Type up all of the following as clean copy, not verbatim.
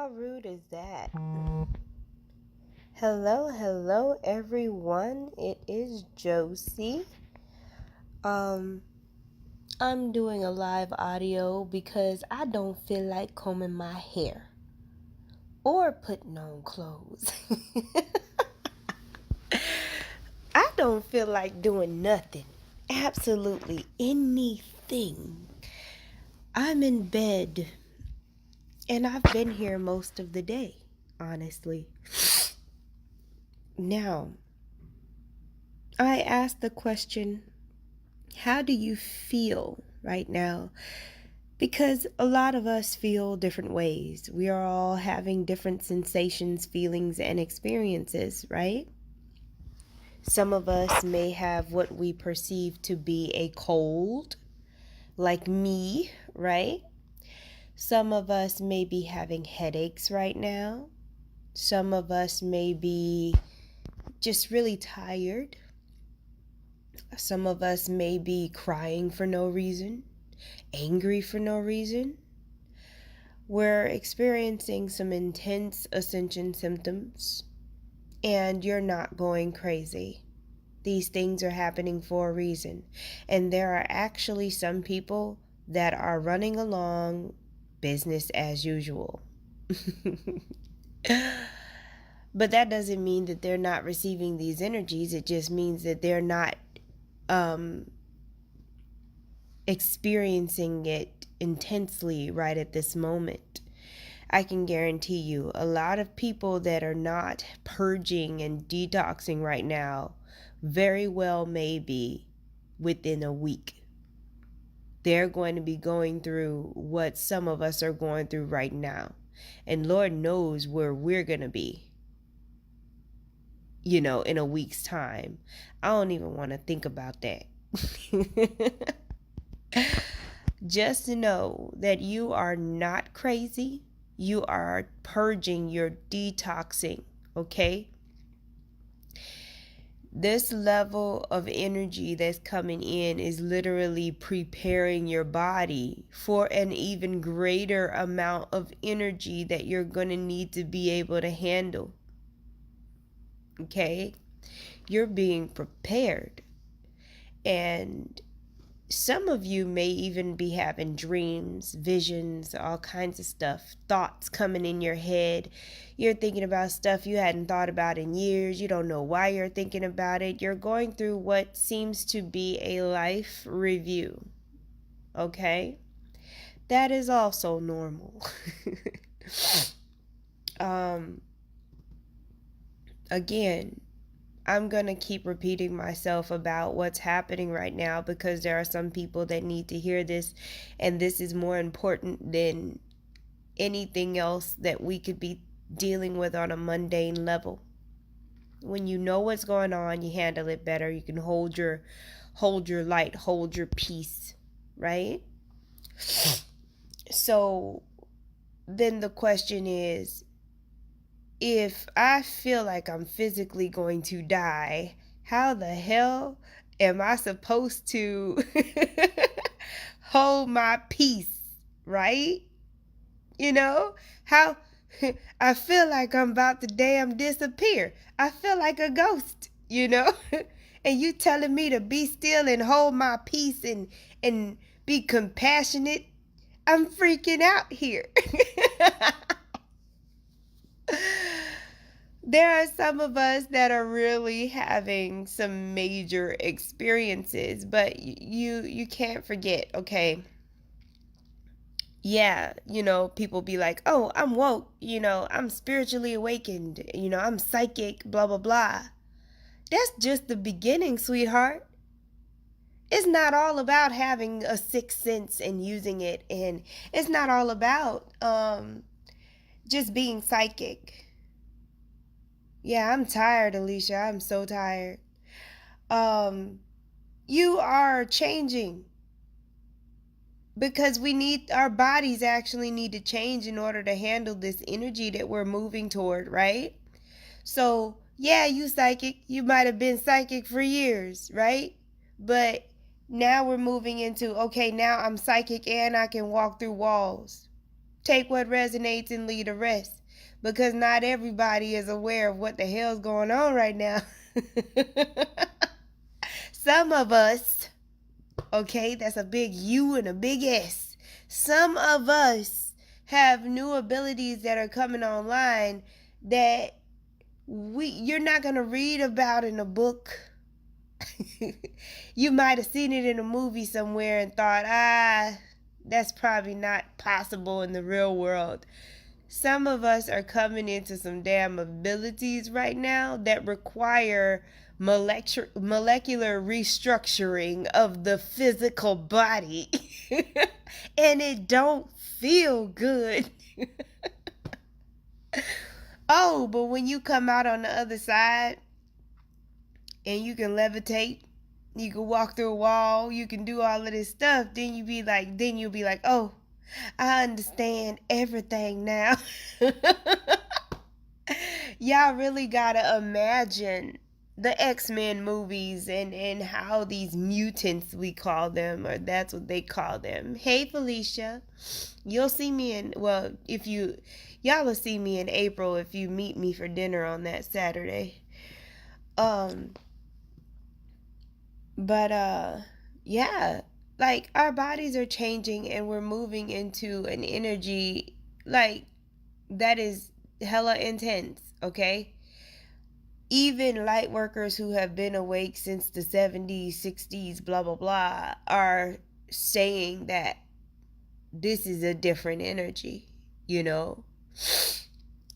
How rude is that? Hello everyone. It is Josie. I'm doing a live audio because I don't feel like combing my hair or putting on clothes. I don't feel like doing nothing. Absolutely anything. I'm in bed and I've been here most of the day, honestly. Now, I asked the question, how do you feel right now? Because a lot of us feel different ways. We are all having different sensations, feelings, and experiences, right? Some of us may have what we perceive to be a cold, like me, right? Some of us may be having headaches right now. Some of us may be just really tired. Some of us may be crying for no reason, angry for no reason. We're experiencing some intense ascension symptoms, and you're not going crazy. These things are happening for a reason. And there are actually some people that are running along business as usual. But that doesn't mean that they're not receiving these energies. It just means that they're not experiencing it intensely right at this moment. I can guarantee you a lot of people that are not purging and detoxing right now very well may be within a week. They're going to be going through what some of us are going through right now. And Lord knows where we're going to be, in a week's time. I don't even want to think about that. Just to know that you are not crazy. You are purging, you're detoxing, okay? This level of energy that's coming in is literally preparing your body for an even greater amount of energy that you're going to need to be able to handle. Okay? You're being prepared. And some of you may even be having dreams, visions, all kinds of stuff, thoughts coming in your head. You're thinking about stuff you hadn't thought about in years. You don't know why you're thinking about it. You're going through what seems to be a life review. Okay? That is also normal. Again, I'm going to keep repeating myself about what's happening right now because there are some people that need to hear this, and this is more important than anything else that we could be dealing with on a mundane level. When you know what's going on, you handle it better. You can hold your light, hold your peace, right? So then the question is, if I feel like I'm physically going to die, how the hell am I supposed to hold my peace, right? How I feel like I'm about to damn disappear. I feel like a ghost, and you telling me to be still and hold my peace and be compassionate. I'm freaking out here. There are some of us that are really having some major experiences, but you can't forget, okay? Yeah, people be like, "Oh, I'm woke, I'm spiritually awakened, I'm psychic, blah blah blah." That's just the beginning, sweetheart. It's not all about having a sixth sense and using it, and it's not all about just being psychic. Yeah, I'm tired, Alicia. I'm so tired. You are changing because our bodies actually need to change in order to handle this energy that we're moving toward, right? So, yeah, you psychic. You might have been psychic for years, right? But now we're moving into, okay, now I'm psychic and I can walk through walls. Take what resonates and leave the rest. Because not everybody is aware of what the hell's going on right now. Some of us, okay, that's a big U and a big S. Some of us have new abilities that are coming online that you're not going to read about in a book. You might have seen it in a movie somewhere and thought, that's probably not possible in the real world. Some of us are coming into some damn abilities right now that require molecular restructuring of the physical body. And it don't feel good. Oh, but when you come out on the other side and you can levitate, you can walk through a wall, you can do all of this stuff, then you'll be like, oh, I understand everything now. Y'all really gotta imagine the X-Men movies and how these mutants, we call them, or that's what they call them. Hey, Felicia. You'll see me y'all will see me in April if you meet me for dinner on that Saturday. But yeah, like our bodies are changing and we're moving into an energy like that is hella intense, okay? Even light workers who have been awake since the 70s, 60s, blah blah blah, are saying that this is a different energy, you know?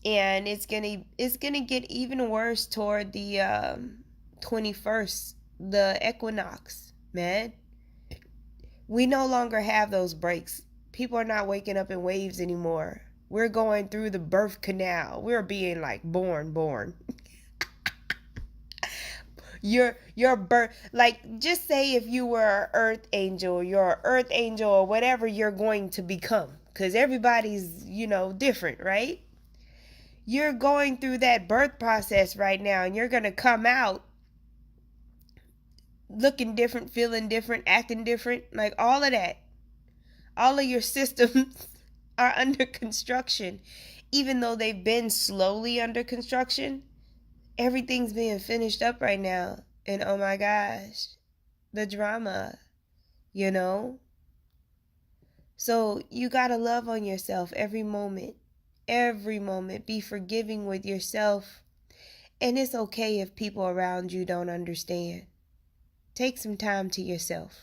And it's gonna get even worse toward the 21st, the equinox, man. We no longer have those breaks. People are not waking up in waves anymore. We're going through the birth canal. We're being like born. your birth, like, just say if you were an earth angel, you're an earth angel or whatever you're going to become, because everybody's, different, right? You're going through that birth process right now, and you're gonna come out looking different, feeling different, acting different, like all of that. All of your systems are under construction. Even though they've been slowly under construction, everything's being finished up right now. And oh my gosh, the drama, you know? So you gotta love on yourself every moment. Every moment. Be forgiving with yourself. And it's okay if people around you don't understand. Take some time to yourself.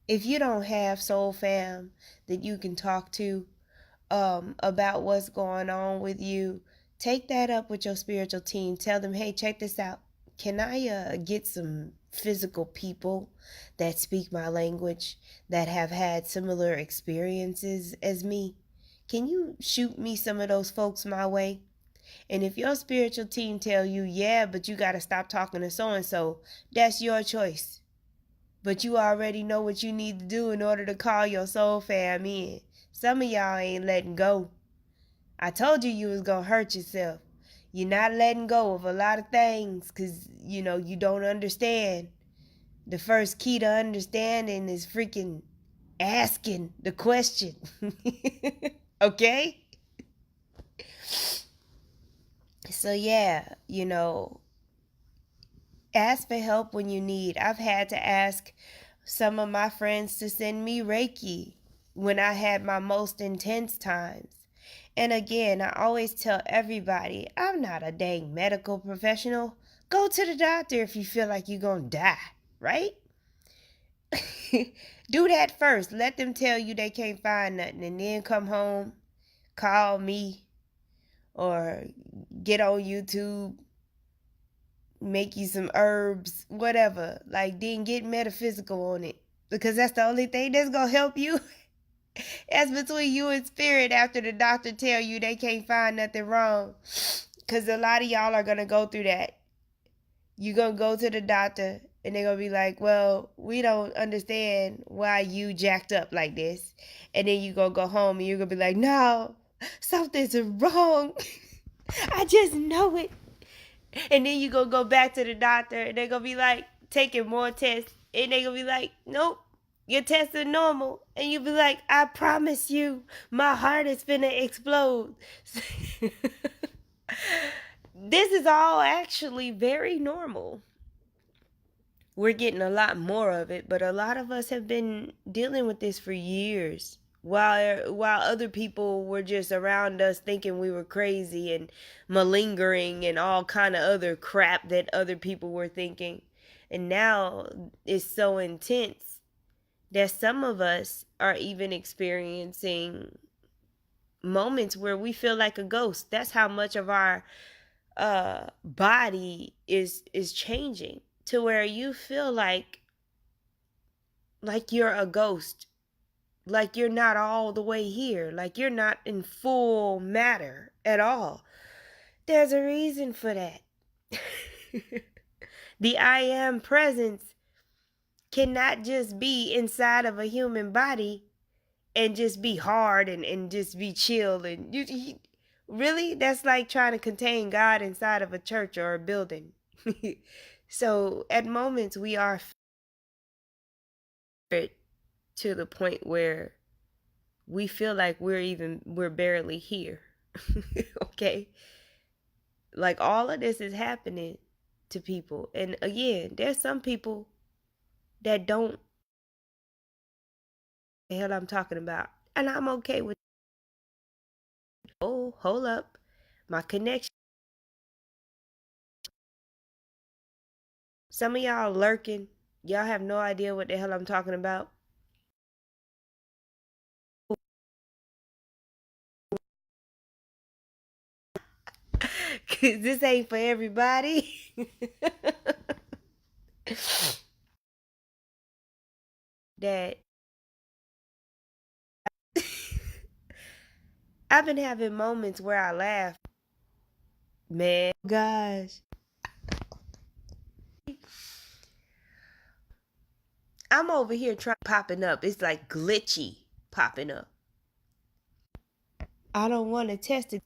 If you don't have soul fam that you can talk to about what's going on with you, take that up with your spiritual team. Tell them, hey, check this out. Can I get some physical people that speak my language, that have had similar experiences as me? Can you shoot me some of those folks my way? And if your spiritual team tell you, yeah, but you got to stop talking to so-and-so, that's your choice. But you already know what you need to do in order to call your soul fam in. Some of y'all ain't letting go. I told you was going to hurt yourself. You're not letting go of a lot of things because, you don't understand. The first key to understanding is freaking asking the question. Okay? So yeah, ask for help when you need. I've had to ask some of my friends to send me Reiki when I had my most intense times. And again, I always tell everybody, I'm not a dang medical professional. Go to the doctor if you feel like you're going to die, right? Do that first. Let them tell you they can't find nothing, and then come home, call me, or get on YouTube, make you some herbs, whatever. Like, then get metaphysical on it, because that's the only thing that's gonna help you. That's between you and spirit after the doctor tell you they can't find nothing wrong. Because a lot of y'all are gonna go through that. You're gonna go to the doctor and they're gonna be like, well, we don't understand why you jacked up like this. And then you gonna go home and you're gonna be like, no, something's wrong. I just know it. And then you gonna go back to the doctor and they're gonna be like taking more tests, and they're gonna be like, nope, You're tested normal, and you be like, I promise you, my heart is finna explode. This is all actually very normal. We're getting a lot more of it, but a lot of us have been dealing with this for years. While other people were just around us thinking we were crazy and malingering and all kind of other crap that other people were thinking. And now it's so intense that some of us are even experiencing moments where we feel like a ghost. That's how much of our body is changing to where you feel like you're a ghost, like you're not all the way here, like you're not in full matter at all. There's a reason for that. The I am presence cannot just be inside of a human body and just be hard and just be chill and you really, that's like trying to contain God inside of a church or a building. So at moments we are to the point where we feel like we're barely here. Okay, like all of this is happening to people, and again, there's some people that don't the hell I'm talking about, and I'm okay with. Oh, hold up, my connection. Some of y'all lurking, y'all have no idea what the hell I'm talking about. Cause this ain't for everybody. That I've been having moments where I laugh. Man, gosh. I'm over here trying popping up. It's like glitchy popping up. I don't want to test it.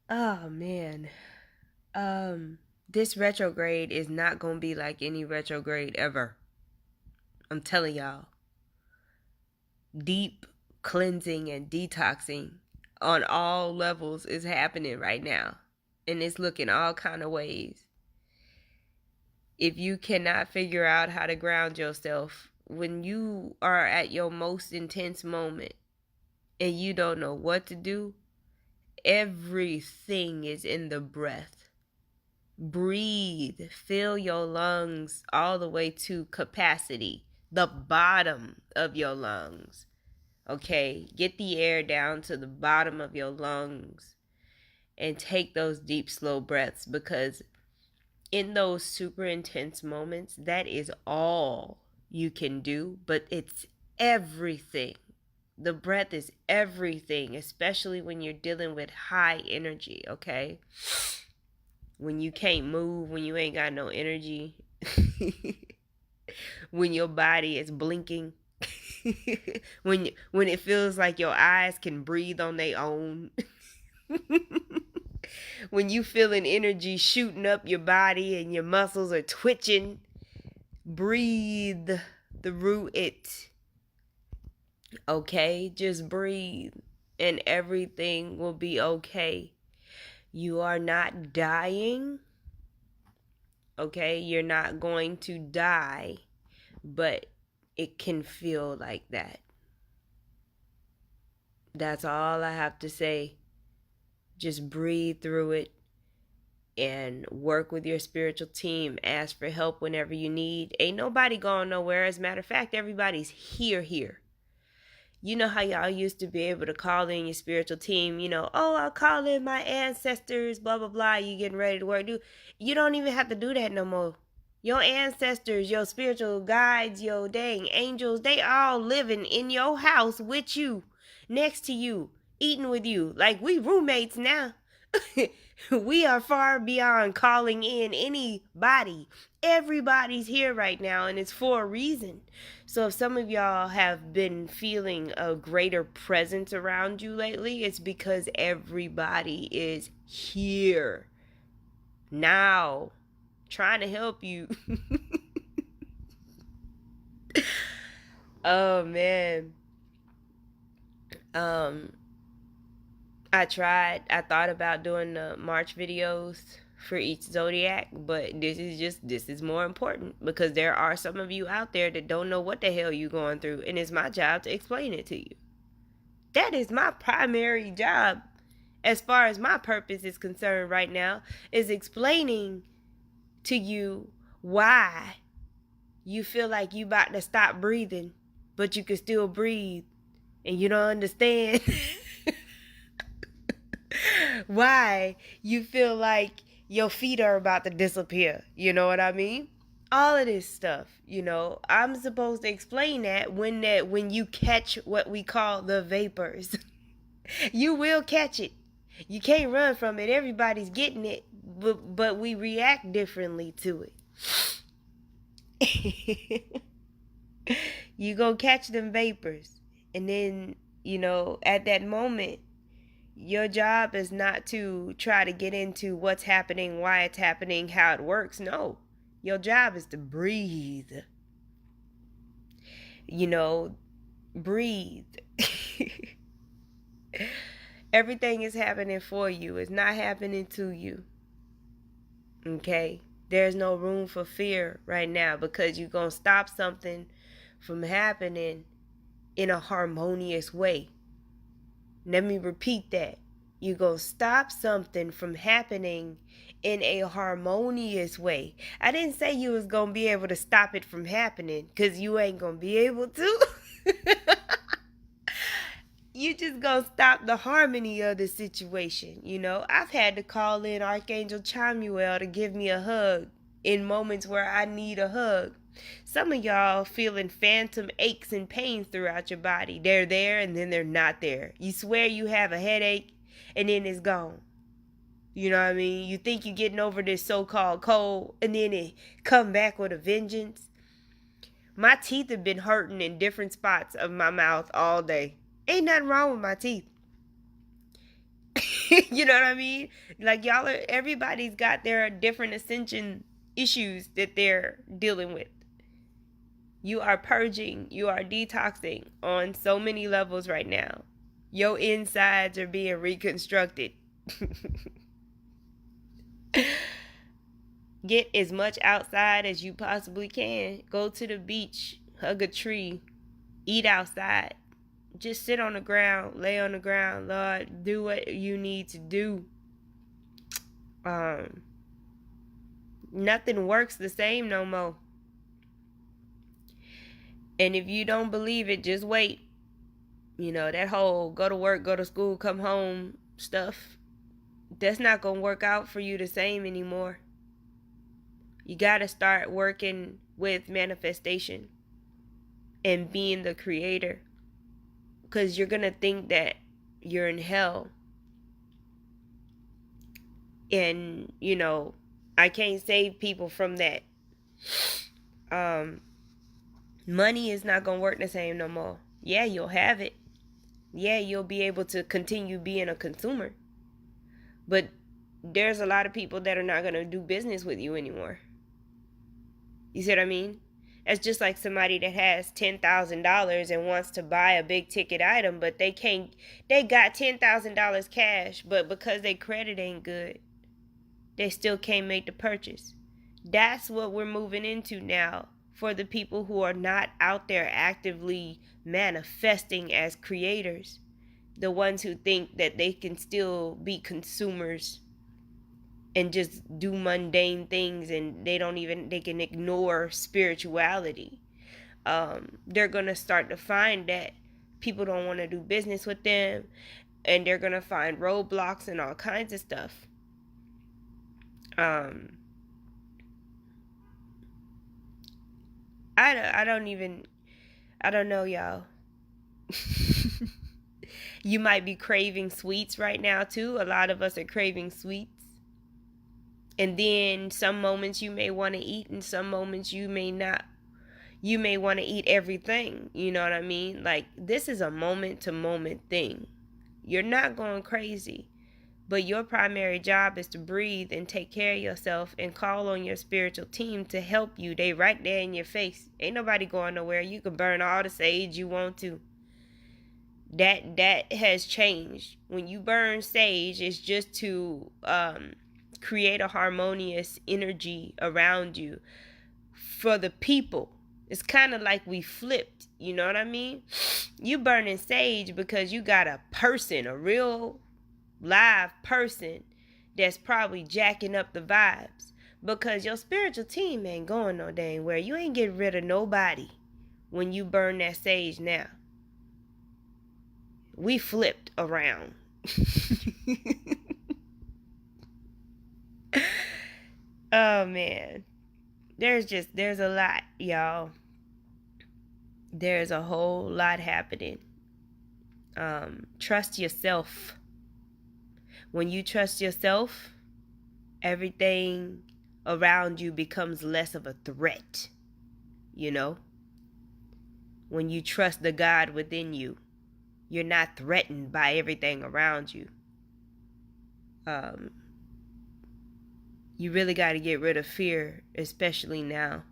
Oh man. This retrograde is not going to be like any retrograde ever. I'm telling y'all. Deep cleansing and detoxing on all levels is happening right now. And it's looking all kind of ways. If you cannot figure out how to ground yourself when you are at your most intense moment and you don't know what to do, everything is in the breath. Breathe. Fill your lungs all the way to capacity, the bottom of your lungs. Okay? Get the air down to the bottom of your lungs and take those deep, slow breaths, because in those super intense moments, that is all you can do, but it's everything. The breath is everything, especially when you're dealing with high energy, okay? When you can't move, when you ain't got no energy, when your body is blinking, when it feels like your eyes can breathe on their own. When you feeling energy shooting up your body and your muscles are twitching, breathe through it. Okay? Just breathe and everything will be okay. You are not dying. Okay? You're not going to die, but it can feel like that. That's all I have to say. Just breathe through it and work with your spiritual team. Ask for help whenever you need. Ain't nobody going nowhere. As a matter of fact, everybody's here. You know how y'all used to be able to call in your spiritual team, oh, I'll call in my ancestors, blah, blah, blah. You getting ready to work. You don't even have to do that no more. Your ancestors, your spiritual guides, your dang angels, they all living in your house with you, next to you, eating with you. Like, we roommates now. We are far beyond calling in anybody. Everybody's here right now, and it's for a reason. So if some of y'all have been feeling a greater presence around you lately, it's because everybody is here now, trying to help you. Oh man. Um I thought about doing the March videos for each zodiac, but this is more important because there are some of you out there that don't know what the hell you going through, and it's my job to explain it to you. That is my primary job as far as my purpose is concerned right now, is explaining to you why you feel like you about to stop breathing, but you can still breathe and you don't understand why you feel like your feet are about to disappear. You know what I mean? All of this stuff, I'm supposed to explain that when you catch what we call the vapors. You will catch it. You can't run from it. Everybody's getting it, but we react differently to it. You go catch them vapors, and then at that moment, your job is not to try to get into what's happening, why it's happening, how it works. No, your job is to breathe. Breathe. Everything is happening for you. It's not happening to you. Okay? There's no room for fear right now because you're going to stop something from happening in a harmonious way. Let me repeat that. You're going to stop something from happening in a harmonious way. I didn't say you was going to be able to stop it from happening, because you ain't going to be able to. You just gonna stop the harmony of the situation. I've had to call in Archangel Chamuel to give me a hug in moments where I need a hug. Some of y'all feeling phantom aches and pains throughout your body. They're there and then they're not there. You swear you have a headache and then it's gone. You know what I mean? You think you're getting over this so-called cold and then it come back with a vengeance. My teeth have been hurting in different spots of my mouth all day. Ain't nothing wrong with my teeth. You know what I mean? Like everybody's got their different ascension issues that they're dealing with. You are purging, you are detoxing on so many levels right now. Your insides are being reconstructed. Get as much outside as you possibly can. Go to the beach, hug a tree, eat outside. Just sit on the ground, lay on the ground, Lord, do what you need to do. Nothing works the same no more. And if you don't believe it, just wait. That whole go to work, go to school, come home stuff, that's not going to work out for you the same anymore. You got to start working with manifestation and being the creator. Because you're going to think that you're in hell. And, I can't save people from that. Money is not going to work the same no more. Yeah, you'll have it. Yeah, you'll be able to continue being a consumer. But there's a lot of people that are not going to do business with you anymore. You see what I mean? It's just like somebody that has $10,000 and wants to buy a big ticket item, but they got $10,000 cash, but because their credit ain't good, they still can't make the purchase. That's what we're moving into now for the people who are not out there actively manifesting as creators. The ones who think that they can still be consumers and just do mundane things, and they can ignore spirituality. They're going to start to find that people don't want to do business with them, and they're going to find roadblocks and all kinds of stuff. I don't know, y'all. You might be craving sweets right now too. A lot of us are craving sweets. And then some moments you may want to eat, and some moments you may not. You may want to eat everything. You know what I mean? Like, this is a moment to moment thing. You're not going crazy, But your primary job is to breathe and take care of yourself and call on your spiritual team to help you. They right there in your face. Ain't nobody going nowhere. You can burn all the sage you want to. That has changed. When you burn sage, it's just to create a harmonious energy around you for the people. It's kind of like we flipped, you know what I mean? You burning sage because you got a person, a real live person that's probably jacking up the vibes, because your spiritual team ain't going no dang where. You ain't getting rid of nobody when you burn that sage now. We flipped around. Oh man, there's a lot, y'all. There's a whole lot happening. Trust yourself. When you trust yourself, everything around you becomes less of a threat, you know? When you trust the God within you, you're not threatened by everything around you. You really got to get rid of fear, especially now.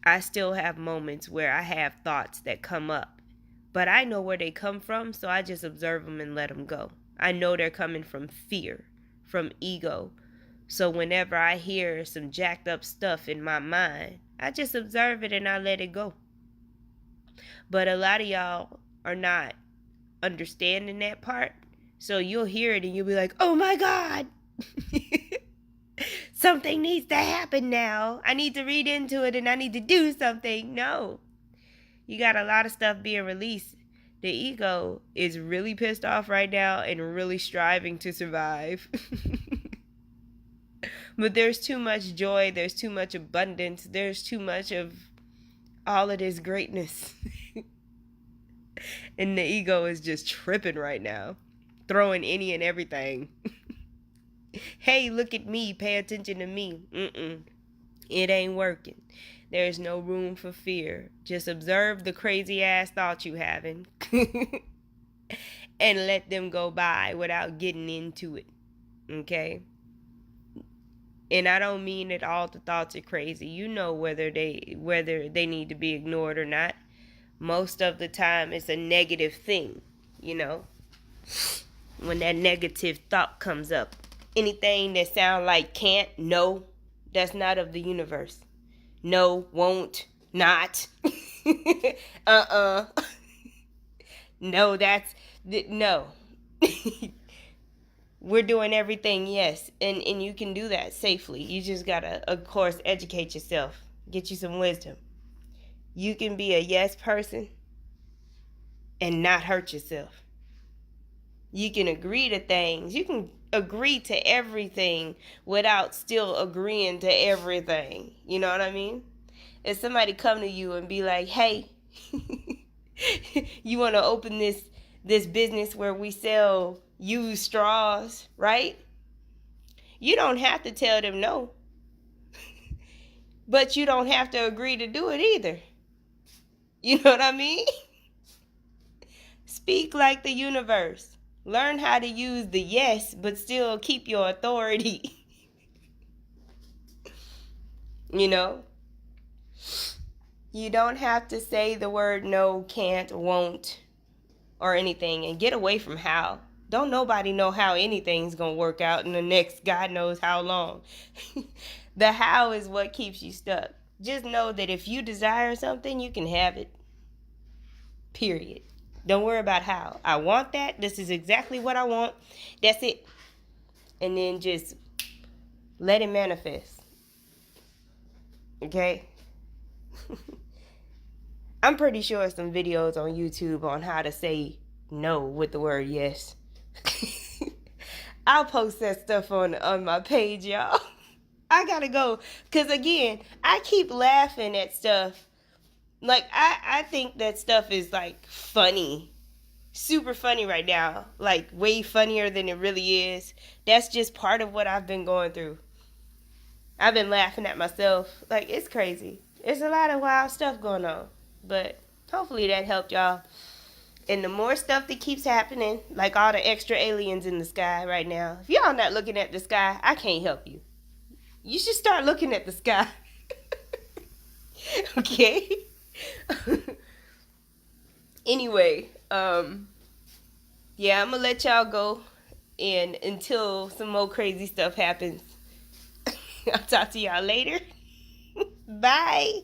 I still have moments where I have thoughts that come up, but I know where they come from, so I just observe them and let them go. I know they're coming from fear, from ego. So whenever I hear some jacked up stuff in my mind, I just observe it and I let it go. But a lot of y'all are not understanding that part. So you'll hear it and you'll be like, oh my God, something needs to happen now. I need to read into it and I need to do something. No, you got a lot of stuff being released. The ego is really pissed off right now and really striving to survive. But there's too much joy. There's too much abundance. There's too much of all of this greatness. And the ego is just tripping right now, throwing any and everything. Hey, look at me. Pay attention to me. It ain't working. There's no room for fear. Just observe the crazy ass thoughts you having and let them go by without getting into it. Okay? And I don't mean that all the thoughts are crazy. You know whether they need to be ignored or not. Most of the time it's a negative thing, you know? When that negative thought comes up. Anything that sounds like can't, no, that's not of the universe. No, won't, not. No, no. We're doing everything yes, and you can do that safely. You just gotta, of course, educate yourself. Get you some wisdom. You can be a yes person and not hurt yourself. You can agree to things. You can agree to everything without still agreeing to everything. You know what I mean? If somebody come to you and be like, hey, you want to open this business where we sell used straws, right? You don't have to tell them no. But you don't have to agree to do it either. You know what I mean? Speak like the universe. Learn how to use the yes, but still keep your authority. You know? You don't have to say the word no, can't, won't, or anything, and get away from how. Don't nobody know how anything's going to work out in the next God knows how long. The how is what keeps you stuck. Just know that if you desire something, you can have it. Period. Don't worry about how. I want that. This is exactly what I want. That's it. And then just let it manifest. Okay? I'm pretty sure some videos on YouTube on how to say no with the word yes. I'll post that stuff on my page, y'all. I gotta go. Because again, I keep laughing at stuff. Like, I think that stuff is, like, funny. Super funny right now. Like, way funnier than it really is. That's just part of what I've been going through. I've been laughing at myself. Like, it's crazy. There's a lot of wild stuff going on. But hopefully that helped y'all. And the more stuff that keeps happening, like all the extra aliens in the sky right now, if y'all not looking at the sky, I can't help you. You should start looking at the sky. Okay? Anyway, yeah, I'm gonna let y'all go, and until some more crazy stuff happens, I'll talk to y'all later. Bye.